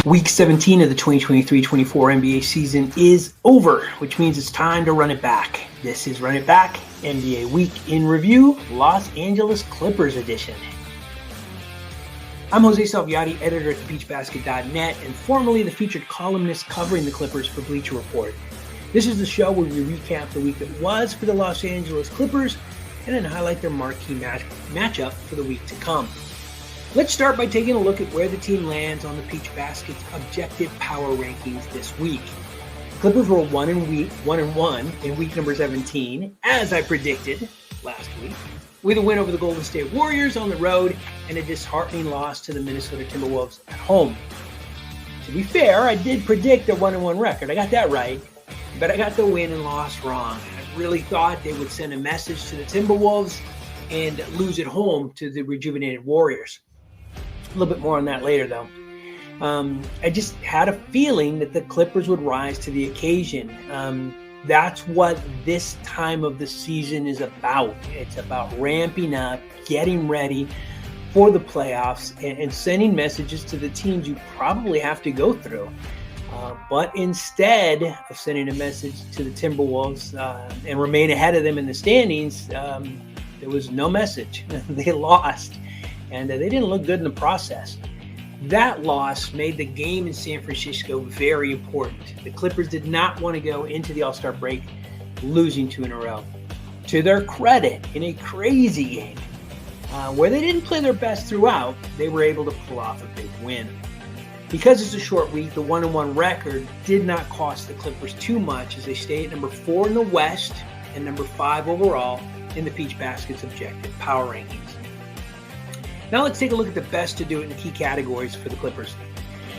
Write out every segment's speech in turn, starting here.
Week 17 of the 2023-24 NBA season is over, which means it's time to run it back. This is Run It Back, NBA Week in Review, Los Angeles Clippers edition. I'm Jose Salviati, editor at thebeachbasket.net, and formerly the featured columnist covering the Clippers for Bleacher Report. This is the show where we recap the week that was for the Los Angeles Clippers and then highlight their marquee matchup for the week to come. Let's start by taking a look at where the team lands on the Peach Basket's objective power rankings this week. Clippers were 1-1 in week number 17, as I predicted last week, with a win over the Golden State Warriors on the road and a disheartening loss to the Minnesota Timberwolves at home. To be fair, I did predict a 1-1 record. I got that right, but I got the win and loss wrong. I really thought they would send a message to the Timberwolves and lose at home to the rejuvenated Warriors. A little bit more on that later, though. I just had a feeling that the Clippers would rise to the occasion. That's what this time of the season is about. It's about ramping up, getting ready for the playoffs, and sending messages to the teams you probably have to go through. But instead of sending a message to the Timberwolves and remain ahead of them in the standings, there was no message. They lost. And they didn't look good in the process. That loss made the game in San Francisco very important. The Clippers did not want to go into the All-Star break losing 2 in a row. To their credit, in a crazy game, where they didn't play their best throughout, they were able to pull off a big win. Because it's a short week, the 1-1 record did not cost the Clippers too much as they stay at number 4 in the West and number 5 overall in the Peach Basket's objective power rankings. Now let's take a look at the best to do it in key categories for the Clippers.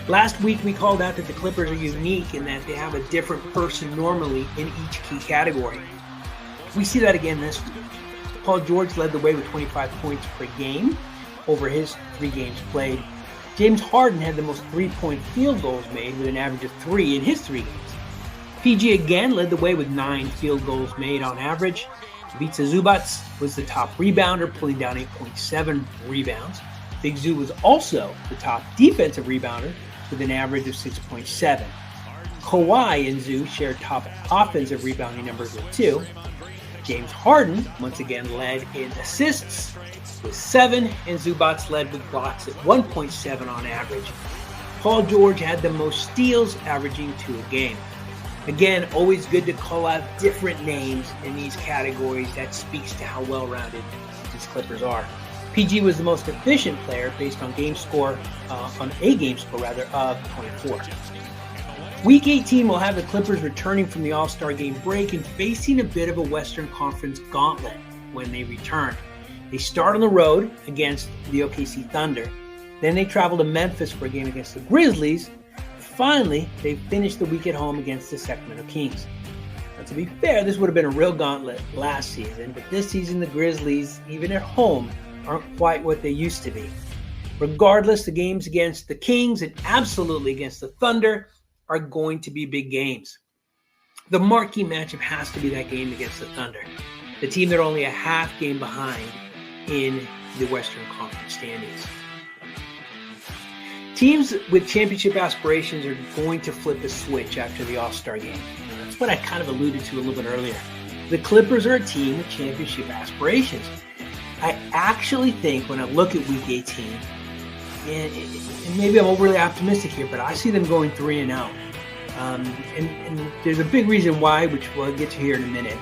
Last week we called out that the Clippers are unique in that they have a different person normally in each key category. We see that again this week. Paul George led the way with 25 points per game over his 3 games played. James Harden had the most 3-point field goals made with an average of 3 in his 3 games. PG again led the way with 9 field goals made on average. Ivica Zubac was the top rebounder, pulling down 8.7 rebounds. Big Zoo was also the top defensive rebounder with an average of 6.7. Kawhi and Zoo shared top offensive rebounding numbers with 2. James Harden once again led in assists with 7, and Zubac led with blocks at 1.7 on average. Paul George had the most steals, averaging 2 a game. Again, always good to call out different names in these categories. That speaks to how well-rounded these Clippers are. PG was the most efficient player based on a game score of 24. Week 18 will have the Clippers returning from the All-Star game break and facing a bit of a Western Conference gauntlet when they return. They start on the road against the OKC Thunder. Then they travel to Memphis for a game against the Grizzlies. Finally, they finished the week at home against the Sacramento Kings. Now, to be fair, this would have been a real gauntlet last season, but this season the Grizzlies, even at home, aren't quite what they used to be. Regardless, the games against the Kings and absolutely against the Thunder are going to be big games. The marquee matchup has to be that game against the Thunder, the team that are only a half game behind in the Western Conference standings. Teams with championship aspirations are going to flip a switch after the All-Star game. And that's what I kind of alluded to a little bit earlier. The Clippers are a team with championship aspirations. I actually think when I look at Week 18, and maybe I'm overly optimistic here, but I see them going 3-0. And there's a big reason why, which we'll get to here in a minute.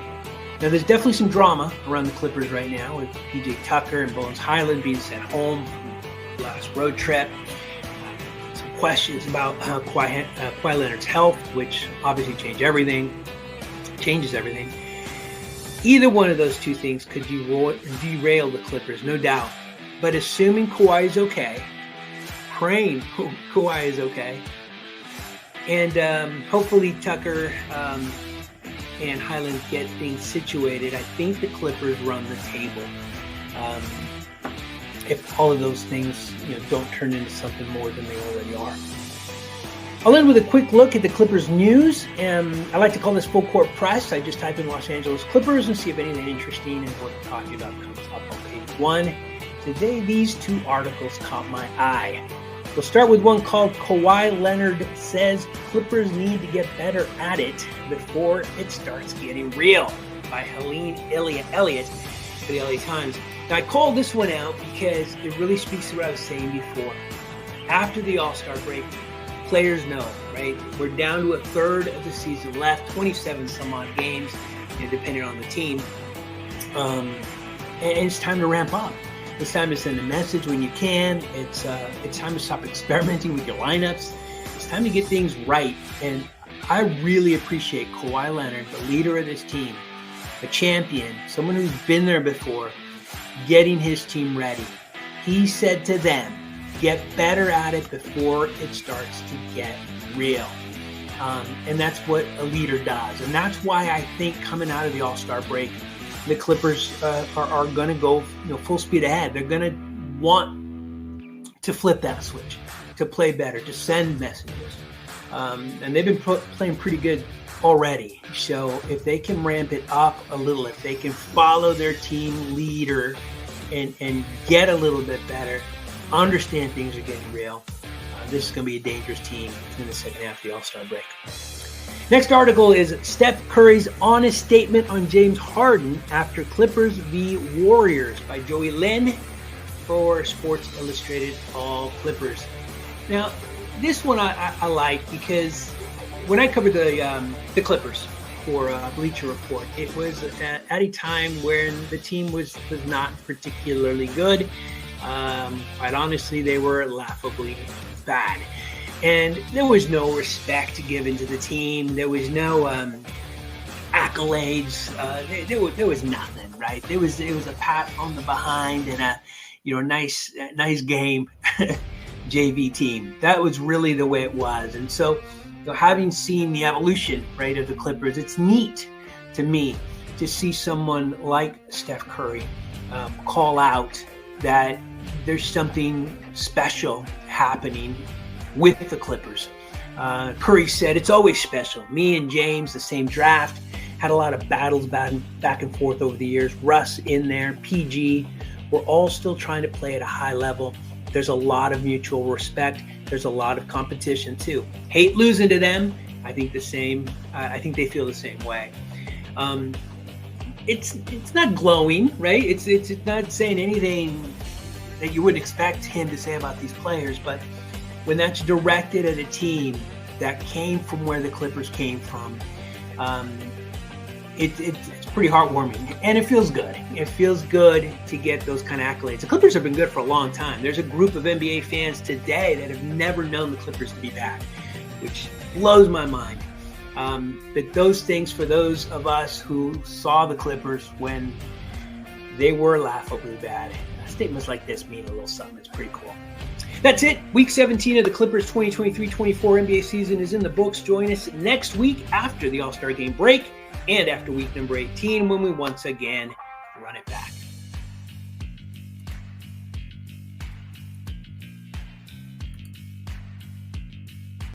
Now, there's definitely some drama around the Clippers right now with PJ Tucker and Bones Highland being sent home from the last road trip. Questions about Kawhi Leonard's health, which obviously changes everything. Either one of those two things could derail the Clippers, no doubt. But assuming Kawhi is okay, praying Kawhi is okay, and hopefully Tucker and Highland get things situated, I think the Clippers run the table. If all of those things, don't turn into something more than they already are. I'll end with a quick look at the Clippers news. I like to call this full court press. I just type in Los Angeles Clippers and see if anything interesting and worth talking about comes up on page 1. Today, these 2 articles caught my eye. We'll start with one called Kawhi Leonard Says Clippers Need to Get Better at It Before It Starts Getting Real by Helene Elliott for the LA Times. Now, I called this one out because it really speaks to what I was saying before. After the All-Star break, players know, right? We're down to a third of the season left, 27 some odd games, depending on the team. And it's time to ramp up. It's time to send a message when you can. It's time to stop experimenting with your lineups. It's time to get things right. And I really appreciate Kawhi Leonard, the leader of this team, a champion, someone who's been there before, getting his team ready. He said to them, get better at it before it starts to get real. And that's what a leader does. And that's why I think coming out of the All-Star break, the Clippers are going to go full speed ahead. They're going to want to flip that switch, to play better, to send messages. And they've been playing pretty good already. So if they can ramp it up a little, if they can follow their team leader and get a little bit better, understand things are getting real, this is going to be a dangerous team in the second half of the All-Star break. Next article is Steph Curry's honest statement on James Harden after Clippers v. Warriors by Joey Lynn for Sports Illustrated All Clippers. Now, this one I like because when I covered the Clippers for Bleacher Report, it was at a time when the team was not particularly good. Quite honestly, they were laughably bad. And there was no respect given to the team. There was no accolades. There was nothing, right? It was a pat on the behind and a nice game JV team. That was really the way it was. And so, having seen the evolution, right, of the Clippers, it's neat to me to see someone like Steph Curry call out that there's something special happening with the Clippers. Curry said, it's always special. Me and James, the same draft, had a lot of battles back and forth over the years. Russ in there, PG. We're all still trying to play at a high level. There's a lot of mutual respect. There's a lot of competition too. Hate losing to them. I think the same. I think they feel the same way. It's not glowing, right? It's not saying anything that you wouldn't expect him to say about these players, but when that's directed at a team that came from where the Clippers came from, it's pretty heartwarming, and it feels good. It feels good to get those kind of accolades. The Clippers have been good for a long time. There's a group of NBA fans today that have never known the Clippers to be bad, which blows my mind. But those things, for those of us who saw the Clippers when they were laughably bad, statements like this mean a little something. It's pretty cool. That's it. Week 17 of the Clippers 2023-24 NBA season is in the books. Join us next week after the All-Star game break and after week number 18 when we once again run it back.